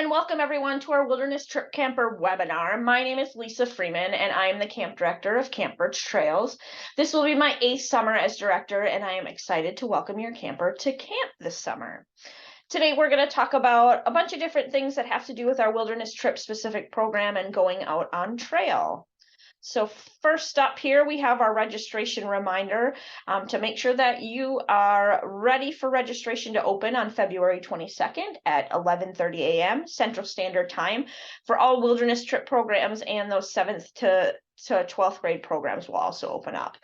and welcome everyone to our Wilderness Trip Camper webinar. My name is Lisa Freeman, and I am the Camp Director of Camp Birch Trails. This will be my 8th summer as director, and I am excited to welcome your camper to camp this summer. Today, we're going to talk about a bunch of different things that have to do with our wilderness trip specific program and going out on trail. So first up here, we have our registration reminder to make sure that you are ready for registration to open on February 22nd at 11:30 a.m. Central Standard Time for all wilderness trip programs, and those 7th to 12th grade programs will also open up.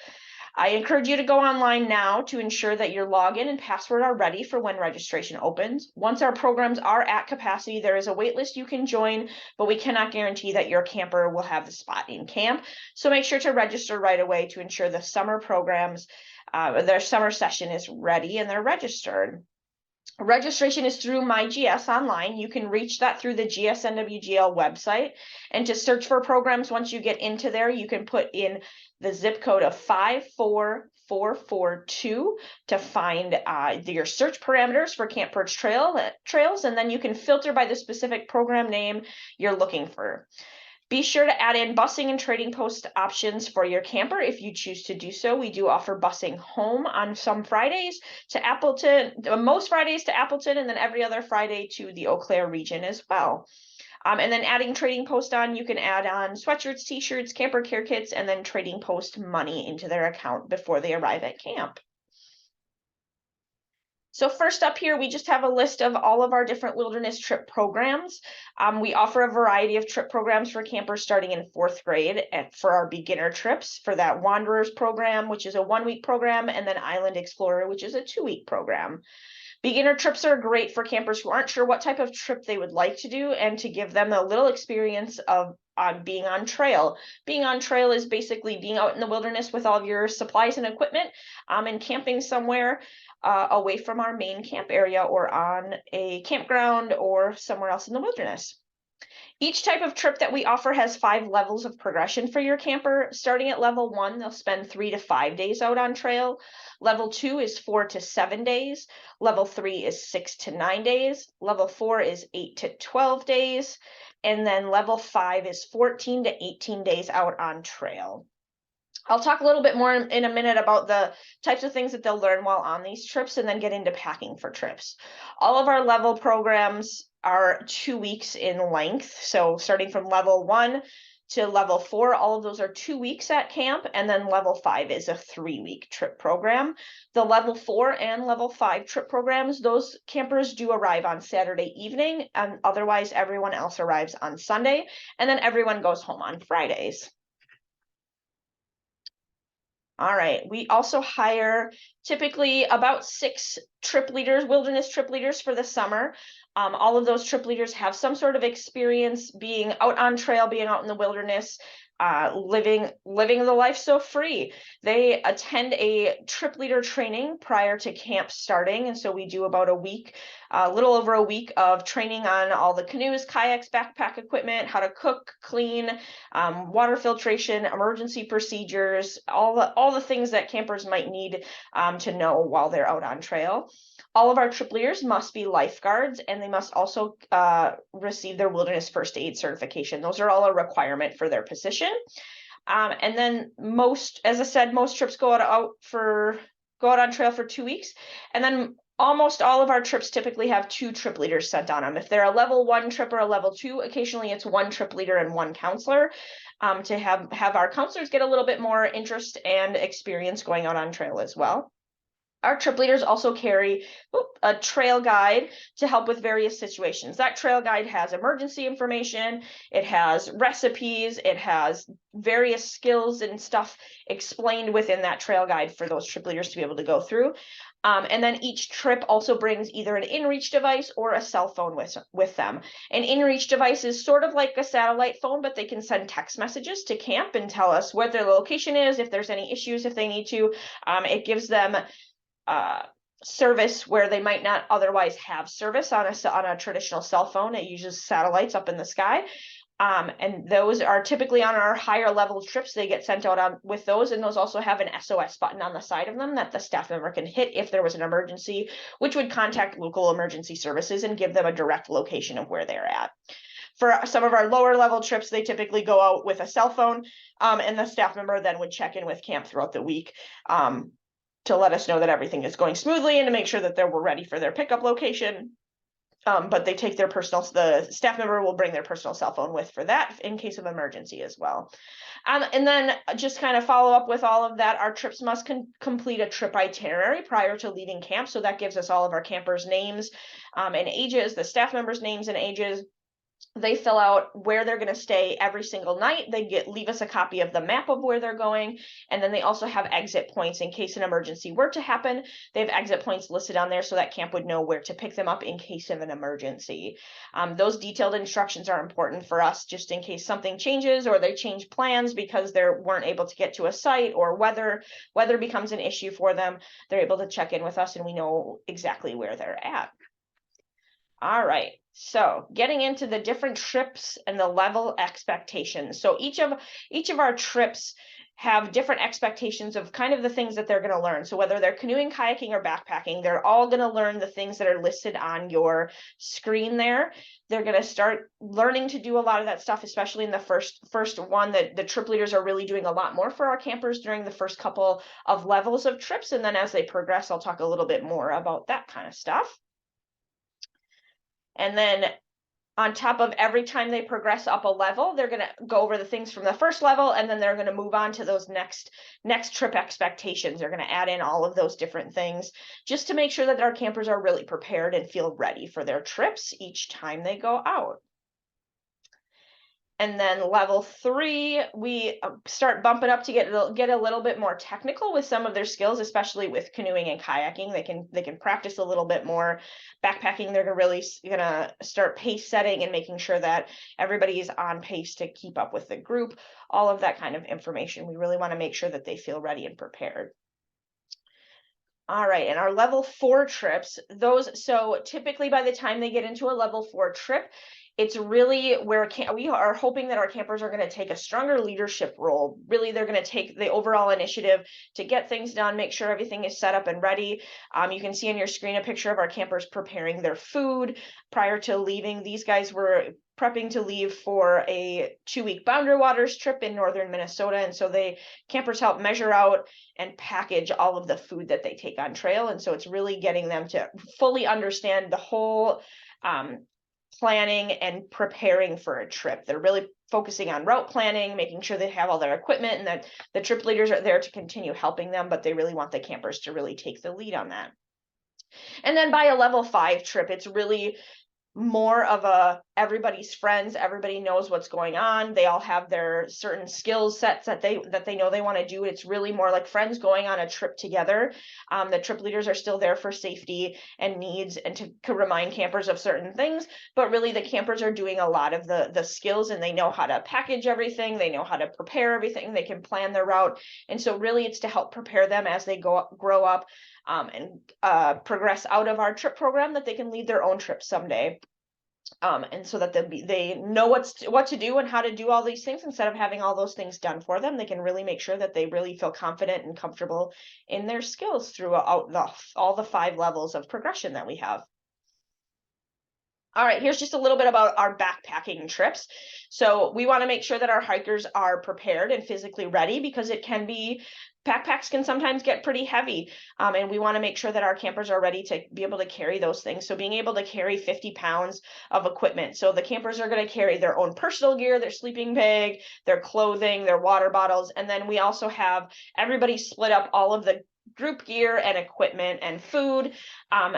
I encourage you to go online now to ensure that your login and password are ready for when registration opens. Once our programs are at capacity, there is a wait list you can join, but we cannot guarantee that your camper will have the spot in camp. So make sure to register right away to ensure the summer programs, their summer session is ready and they're registered. Registration is through MyGS Online. You can reach that through the GSNWGL website. And to search for programs, once you get into there, you can put in the zip code of 54442 to find your search parameters for Camp Birch Trails, and then you can filter by the specific program name you're looking for. Be sure to add in busing and trading post options for your camper if you choose to do so. We do offer busing home on some Fridays to Appleton, most Fridays to Appleton, and then every other Friday to the Eau Claire region as well. And then adding trading post on, you can add on sweatshirts, t-shirts, camper care kits, and then trading post money into their account before they arrive at camp. So first up here, we just have a list of all of our different wilderness trip programs. We offer a variety of trip programs for campers starting in 4th grade for our beginner trips, for that Wanderers program, which is a 1-week program, and then Island Explorer, which is a 2-week program. Beginner trips are great for campers who aren't sure what type of trip they would like to do and to give them a little experience of being on trail. Being on trail is basically being out in the wilderness with all of your supplies and equipment and camping somewhere away from our main camp area or on a campground or somewhere else in the wilderness. Each type of trip that we offer has 5 levels of progression for your camper. Starting at level 1, they'll spend 3 to 5 days out on trail. Level 2 is 4 to 7 days. Level 3 is 6 to 9 days. Level 4 is 8 to 12 days. And then level 5 is 14 to 18 days out on trail. I'll talk a little bit more in a minute about the types of things that they'll learn while on these trips and then get into packing for trips. All of our level programs are 2 weeks in length. So starting from level 1 to level 4, all of those are 2 weeks at camp. And then level 5 is a 3-week trip program. The level 4 and level 5 trip programs, those campers do arrive on Saturday evening, and otherwise everyone else arrives on Sunday. And then everyone goes home on Fridays. All right, we also hire typically about 6 trip leaders, wilderness trip leaders for the summer. All of those trip leaders have some sort of experience being out on trail, being out in the wilderness, living the life so free. They attend a trip leader training prior to camp starting, and so we do about a week, a little over a week of training on all the canoes, kayaks, backpack equipment, how to cook, clean, water filtration, emergency procedures, all the things that campers might need to know while they're out on trail. All of our trip leaders must be lifeguards, and they must also receive their wilderness first aid certification. Those are all a requirement for their position. And then as I said, most trips go out on trail for 2 weeks. And then almost all of our trips typically have 2 trip leaders sent on them. If they're a level 1 trip or a level 2, occasionally it's 1 trip leader and 1 counselor to have our counselors get a little bit more interest and experience going out on trail as well. Our trip leaders also carry a trail guide to help with various situations. That trail guide has emergency information, it has recipes, it has various skills and stuff explained within that trail guide for those trip leaders to be able to go through. And then each trip also brings either an in-reach device or a cell phone with them. An in-reach device is sort of like a satellite phone, but they can send text messages to camp and tell us where their location is, if there's any issues, if they need to. It gives them service where they might not otherwise have service on a traditional cell phone. It uses satellites up in the sky. And those are typically on our higher level trips. They get sent out on with those, and those also have an SOS button on the side of them that the staff member can hit if there was an emergency, which would contact local emergency services and give them a direct location of where they're at. For some of our lower level trips, they typically go out with a cell phone, and the staff member then would check in with camp throughout the week to let us know that everything is going smoothly and to make sure that we're ready for their pickup location. But they take their the staff member will bring their personal cell phone with for that in case of emergency as well. And then just kind of follow up with all of that. Our trips must complete a trip itinerary prior to leaving camp. So that gives us all of our campers' names and ages, the staff members' names and ages. They fill out where they're going to stay every single night. They leave us a copy of the map of where they're going. And then they also have exit points in case an emergency were to happen. They have exit points listed on there so that camp would know where to pick them up in case of an emergency. Those detailed instructions are important for us just in case something changes or they change plans because they weren't able to get to a site or weather becomes an issue for them. They're able to check in with us and we know exactly where they're at. All right, so getting into the different trips and the level expectations. So each of our trips have different expectations of kind of the things that they're going to learn. So whether they're canoeing, kayaking, or backpacking, they're all going to learn the things that are listed on your screen there. They're going to start learning to do a lot of that stuff, especially in the first one. That the trip leaders are really doing a lot more for our campers during the first couple of levels of trips. And then as they progress, I'll talk a little bit more about that kind of stuff. And then on top of every time they progress up a level, they're going to go over the things from the first level, and then they're going to move on to those next trip expectations. They're going to add in all of those different things just to make sure that our campers are really prepared and feel ready for their trips each time they go out. And then level 3, we start bumping up to get a little bit more technical with some of their skills, especially with canoeing and kayaking. They can practice a little bit more. Backpacking, they're really gonna start pace setting and making sure that everybody is on pace to keep up with the group. All of that kind of information. We really want to make sure that they feel ready and prepared. All right, and our level 4 trips, so typically by the time they get into a level 4 trip, it's really where we are hoping that our campers are going to take a stronger leadership role. Really, they're going to take the overall initiative to get things done, make sure everything is set up and ready. You can see on your screen a picture of our campers preparing their food prior to leaving. These guys were prepping to leave for a 2-week Boundary Waters trip in northern Minnesota. And so campers help measure out and package all of the food that they take on trail. And so it's really getting them to fully understand the whole planning and preparing for a trip. They're really focusing on route planning, making sure they have all their equipment and that the trip leaders are there to continue helping them, but they really want the campers to really take the lead on that. And then by a level 5 trip, it's really more of everybody's friends. Everybody knows what's going on. They all have their certain skill sets that they know they want to do. It's really more like friends going on a trip together. The trip leaders are still there for safety and needs and to remind campers of certain things, but really the campers are doing a lot of the skills, and they know how to package everything. They know how to prepare everything. They can plan their route. And so really it's to help prepare them as they grow up and progress out of our trip program, that they can lead their own trips someday. And so that they know what to do and how to do all these things instead of having all those things done for them. They can really make sure that they really feel confident and comfortable in their skills throughout all the 5 levels of progression that we have. All right, here's just a little bit about our backpacking trips. So we want to make sure that our hikers are prepared and physically ready, because backpacks can sometimes get pretty heavy. And we want to make sure that our campers are ready to be able to carry those things. So being able to carry 50 pounds of equipment. So the campers are going to carry their own personal gear, their sleeping bag, their clothing, their water bottles. And then we also have everybody split up all of the group gear and equipment and food.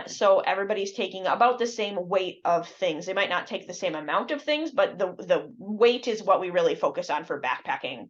So everybody's taking about the same weight of things. They might not take the same amount of things, but the weight is what we really focus on for backpacking.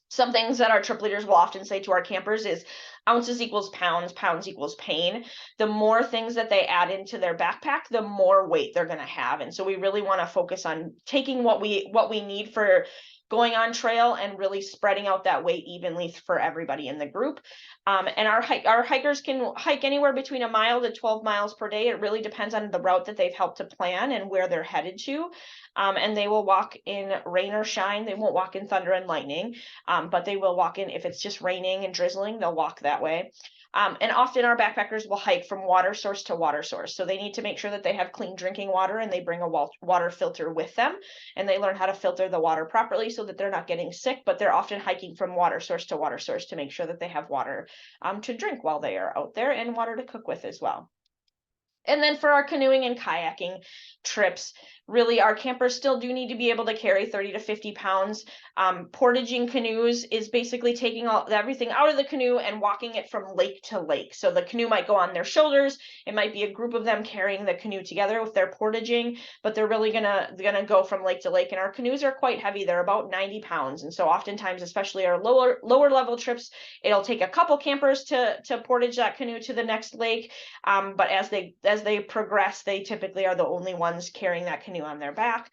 Some things that our trip leaders will often say to our campers is ounces equals pounds, pounds equals pain. The more things that they add into their backpack, the more weight they're going to have. And so we really want to focus on taking what we need for going on trail and really spreading out that weight evenly for everybody in the group. And our hikers can hike anywhere between 1 mile to 12 miles per day. It really depends on the route that they've helped to plan and where they're headed to. And they will walk in rain or shine. They won't walk in thunder and lightning, but they will walk in, if it's just raining and drizzling, they'll walk that way. And often our backpackers will hike from water source to water source. So they need to make sure that they have clean drinking water, and they bring a water filter with them, and they learn how to filter the water properly so that they're not getting sick, but they're often hiking from water source to water source to make sure that they have water to drink while they are out there, and water to cook with as well. And then for our canoeing and kayaking trips, really our campers still do need to be able to carry 30 to 50 pounds. Portaging canoes is basically taking everything out of the canoe and walking it from lake to lake. So the canoe might go on their shoulders. It might be a group of them carrying the canoe together with their portaging, but they're really gonna go from lake to lake. And our canoes are quite heavy. They're about 90 pounds. And so oftentimes, especially our lower level trips, it'll take a couple campers to portage that canoe to the next lake. But as they progress, they typically are the only ones carrying that canoe on their back.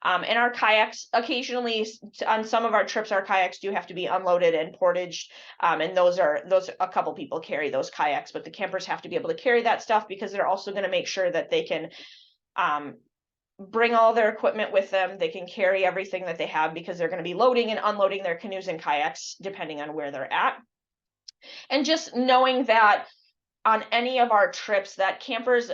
And our kayaks, occasionally on some of our trips, our kayaks do have to be unloaded and portaged. And those a couple people carry those kayaks, but the campers have to be able to carry that stuff because they're also going to make sure that they can bring all their equipment with them. They can carry everything that they have because they're going to be loading and unloading their canoes and kayaks depending on where they're at. And just knowing that on any of our trips, that campers,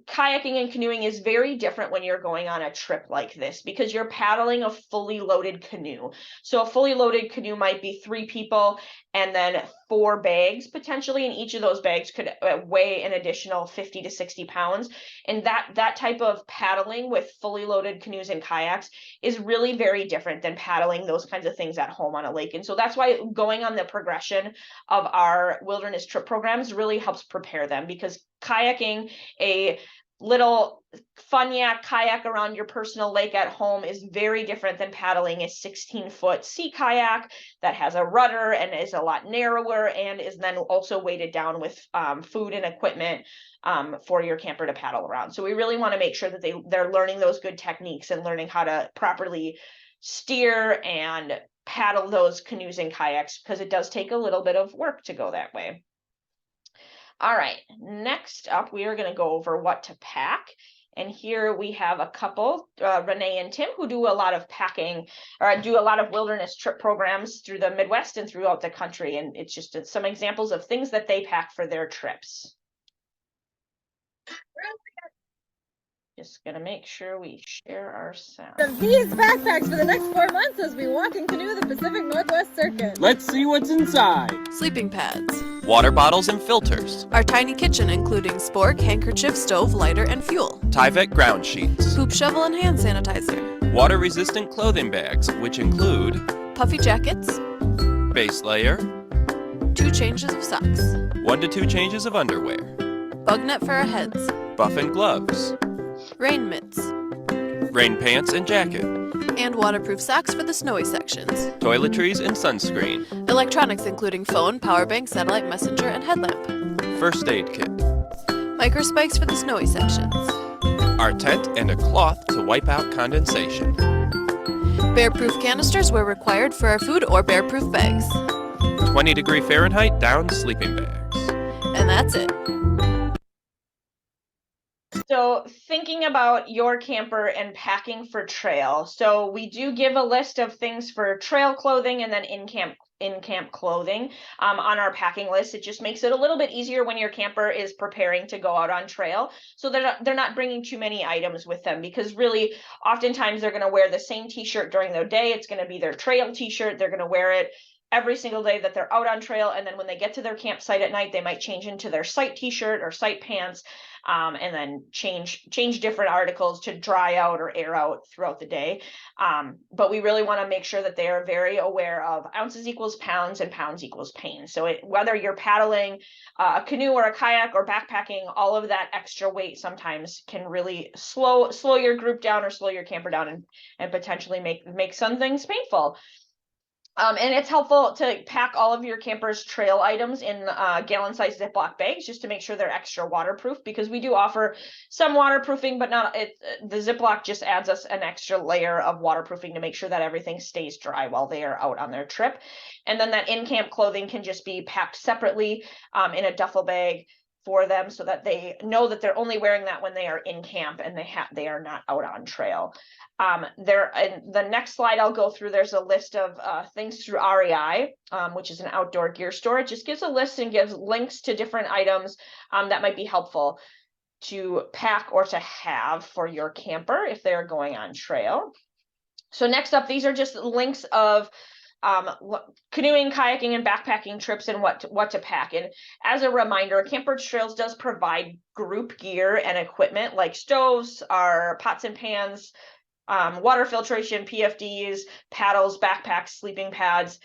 kayaking and canoeing is very different when you're going on a trip like this, because you're paddling a fully loaded canoe. So a fully loaded canoe might be 3 people and then 4 bags potentially, and each of those bags could weigh an additional 50 to 60 pounds. And that type of paddling with fully loaded canoes and kayaks is really very different than paddling those kinds of things at home on a lake. And so that's why going on the progression of our wilderness trip programs really helps prepare them, because kayaking, a little Funyak kayak around your personal lake at home, is very different than paddling a 16-foot sea kayak that has a rudder and is a lot narrower and is then also weighted down with food and equipment for your camper to paddle around. So we really want to make sure that they're learning those good techniques and learning how to properly steer and paddle those canoes and kayaks, because it does take a little bit of work to go that way. All right, next up, we are going to go over what to pack. And here we have a couple, Renee and Tim, who do a lot of packing, or do a lot of wilderness trip programs through the Midwest and throughout the country. And it's just some examples of things that they pack for their trips. Just gonna make sure we share our sound. These backpacks for the next 4 months as we walk and canoe the Pacific Northwest Circuit. Let's see what's inside. Sleeping pads. Water bottles and filters. Our tiny kitchen including spork, handkerchief, stove, lighter, and fuel. Tyvek ground sheets. Poop shovel and hand sanitizer. Water-resistant clothing bags, which include Puffy jackets. base layer, 2 changes of socks. 1 to 2 changes of underwear, Bug net for our heads. buff and gloves, Rain mitts. rain pants and jacket, And waterproof socks for the snowy sections. toiletries and sunscreen, Electronics including phone, power bank, satellite messenger, and headlamp. first aid kit, Microspikes for the snowy sections. our tent, and a cloth to wipe out condensation. Bear-proof canisters where required for our food, or bear-proof bags. 20-degree Fahrenheit down sleeping bags. And that's it. So thinking about your camper and packing for trail. So we do give a list of things for trail clothing and then in-camp clothing on our packing list. It just makes it a little bit easier when your camper is preparing to go out on trail. So they're not bringing too many items with them, because really oftentimes they're going to wear the same t-shirt during their day. It's going to be their trail t-shirt. They're going to wear it every single day that they're out on trail. And then when they get to their campsite at night, they might change into their site t-shirt or site pants, and then change different articles to dry out or air out throughout the day. But we really want to make sure that they are very aware of ounces equals pounds and pounds equals pain. So whether you're paddling a canoe or a kayak or backpacking, all of that extra weight sometimes can really slow your group down or slow your camper down and potentially make some things painful. And it's helpful to pack all of your camper's trail items in gallon-sized Ziploc bags just to make sure they're extra waterproof, because we do offer some waterproofing, but not it. The Ziploc just adds us an extra layer of waterproofing to make sure that everything stays dry while they are out on their trip. And then that in-camp clothing can just be packed separately in a duffel bag for them, so that they know that they're only wearing that when they are in camp and they are not out on trail. There, in the next slide I'll go through, there's a list of things through REI, which is an outdoor gear store. It just gives a list and gives links to different items that might be helpful to pack or to have for your camper if they're going on trail. So next up, these are just links of canoeing, kayaking, and backpacking trips and what to pack. And as a reminder, Camper Trails does provide group gear and equipment like stoves, our pots and pans, water filtration, PFDs, paddles, backpacks, sleeping pads.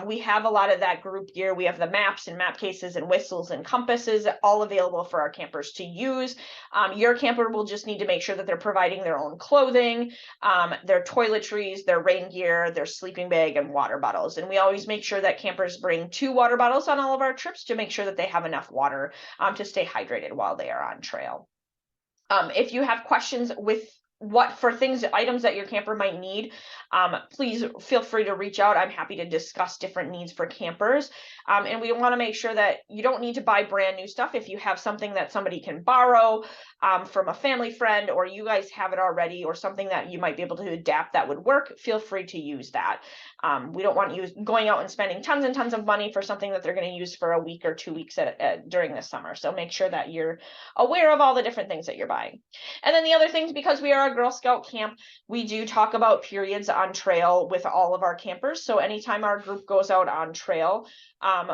We have a lot of that group gear. We have the maps and map cases and whistles and compasses, all available for our campers to use. Your camper will just need to make sure that they're providing their own clothing, their toiletries, their rain gear, their sleeping bag, and water bottles. And we always make sure that campers bring 2 water bottles on all of our trips to make sure that they have enough water to stay hydrated while they are on trail. If you have questions with items that your camper might need, please feel free to reach out. I'm happy to discuss different needs for campers. And we want to make sure that you don't need to buy brand new stuff. If you have something that somebody can borrow from a family friend, or you guys have it already, or something that you might be able to adapt that would work, feel free to use that. We don't want you going out and spending tons and tons of money for something that they're going to use for a week or 2 weeks during the summer. So make sure that you're aware of all the different things that you're buying. And then the other things, because we are a Girl Scout camp, we do talk about periods on trail with all of our campers. So anytime our group goes out on trail,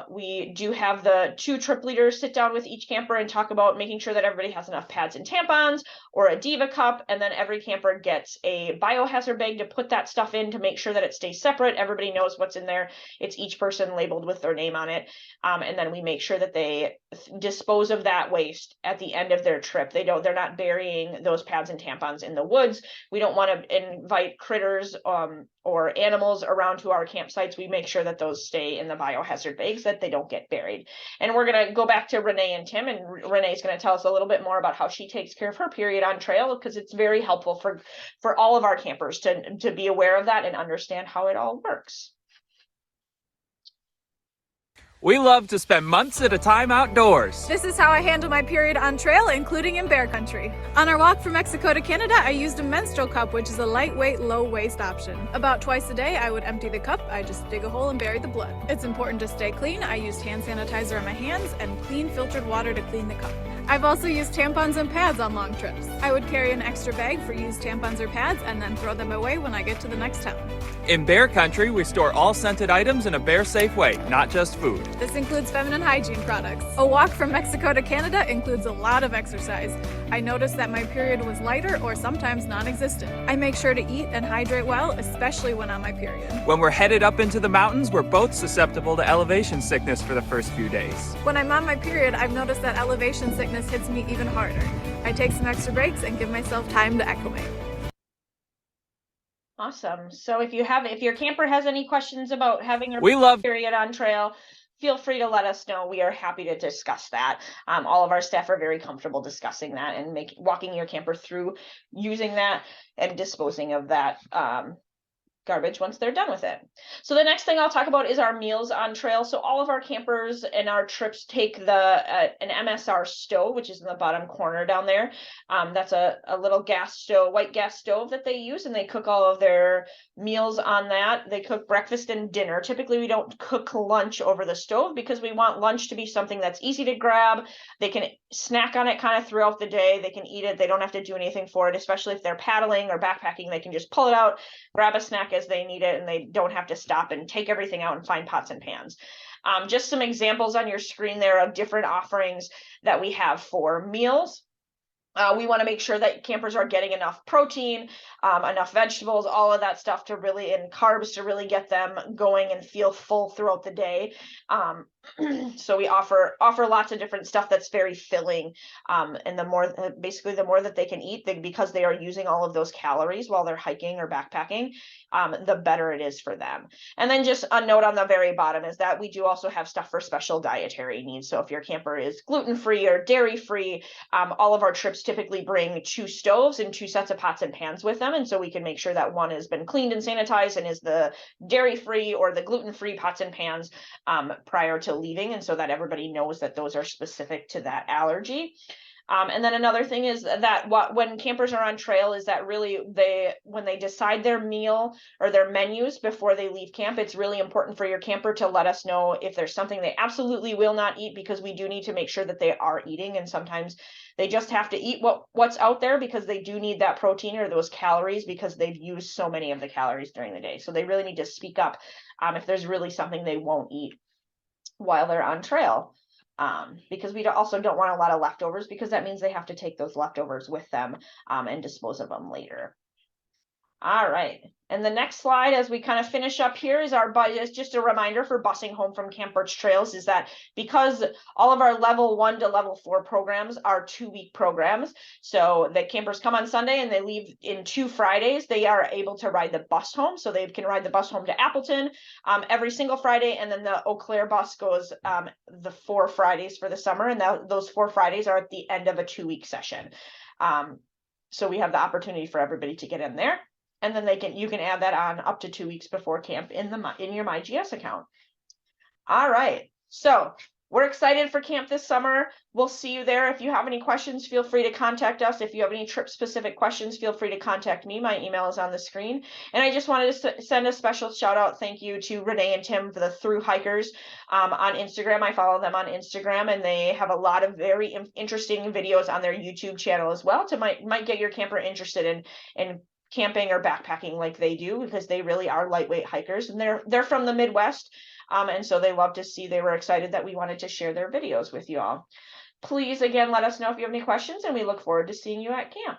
we do have the 2 trip leaders sit down with each camper and talk about making sure that everybody has enough pads and tampons or a Diva cup. And then every camper gets a biohazard bag to put that stuff in to make sure that it stays separate. Everybody knows what's in there. It's each person labeled with their name on it. And then we make sure that they dispose of that waste at the end of their trip. They're not burying those pads and tampons in the woods. We don't want to invite critters or animals around to our campsites. We make sure that those stay in the biohazard bags, that they don't get buried. And we're going to go back to Renee and Tim, and Renee's going to tell us a little bit more about how she takes care of her period on trail, because it's very helpful for all of our campers to be aware of that and understand how it all works. We love to spend months at a time outdoors. This is how I handle my period on trail, including in bear country. On our walk from Mexico to Canada, I used a menstrual cup, which is a lightweight, low-waste option. About twice a day, I would empty the cup. I just dig a hole and bury the blood. It's important to stay clean. I used hand sanitizer on my hands and clean filtered water to clean the cup. I've also used tampons and pads on long trips. I would carry an extra bag for used tampons or pads and then throw them away when I get to the next town. In bear country, we store all scented items in a bear-safe way, not just food. This includes feminine hygiene products. A walk from Mexico to Canada includes a lot of exercise. I noticed that my period was lighter or sometimes non-existent. I make sure to eat and hydrate well, especially when on my period. When we're headed up into the mountains, we're both susceptible to elevation sickness for the first few days. When I'm on my period, I've noticed that elevation sickness hits me even harder. I take some extra breaks and give myself time to acclimate. Awesome. So if your camper has any questions about having a period on trail, feel free to let us know. We are happy to discuss that. All of our staff are very comfortable discussing that and walking your camper through using that and disposing of that garbage once they're done with it. So the next thing I'll talk about is our meals on trail. So all of our campers and our trips take an MSR stove, which is in the bottom corner down there. That's a little gas stove, white gas stove that they use, and they cook all of their meals on that. They cook breakfast and dinner. Typically, we don't cook lunch over the stove because we want lunch to be something that's easy to grab. They can snack on it kind of throughout the day. They can eat it. They don't have to do anything for it, especially if they're paddling or backpacking. They can just pull it out, grab a snack as they need it, and they don't have to stop and take everything out and find pots and pans. Just some examples on your screen there of different offerings that we have for meals. We want to make sure that campers are getting enough protein, enough vegetables, all of that stuff and carbs to really get them going and feel full throughout the day. So we offer lots of different stuff that's very filling, and the more basically the more that they can eat, because they are using all of those calories while they're hiking or backpacking, the better it is for them. And then just a note on the very bottom is that we do also have stuff for special dietary needs. So if your camper is gluten-free or dairy-free, all of our trips typically bring 2 stoves and 2 sets of pots and pans with them, and so we can make sure that one has been cleaned and sanitized and is the dairy-free or the gluten-free pots and pans prior to leaving, and so that everybody knows that those are specific to that allergy. And then another thing is that when campers are on trail is that really when they decide their meal or their menus before they leave camp, it's really important for your camper to let us know if there's something they absolutely will not eat, because we do need to make sure that they are eating, and sometimes they just have to eat what's out there because they do need that protein or those calories because they've used so many of the calories during the day. So they really need to speak up if there's really something they won't eat while they're on trail. Because we also don't want a lot of leftovers, because that means they have to take those leftovers with them and dispose of them later. All right, and the next slide as we kind of finish up here is it's just a reminder for busing home from Camp Birch Trails is that because all of our level 1 to level 4 programs are 2-week programs, so the campers come on Sunday and they leave in 2 Fridays, they are able to ride the bus home. So they can ride the bus home to Appleton every single Friday, and then the Eau Claire bus goes the 4 Fridays for the summer, and those 4 Fridays are at the end of a 2-week session. So we have the opportunity for everybody to get in there. And then you can add that on up to 2 weeks before camp in your MyGS account. All right, so we're excited for camp this summer. We'll see you there. If you have any questions, feel free to contact us. If you have any trip specific questions, feel free to contact me. My email is on the screen. And I just wanted to send a special shout out thank you to Renee and Tim for the Through Hikers on Instagram. I follow them on Instagram, and they have a lot of very interesting videos on their YouTube channel as well to might get your camper interested in camping or backpacking like they do, because they really are lightweight hikers, and they're from the Midwest, and so they were excited that we wanted to share their videos with you all. Please again let us know if you have any questions, and we look forward to seeing you at camp.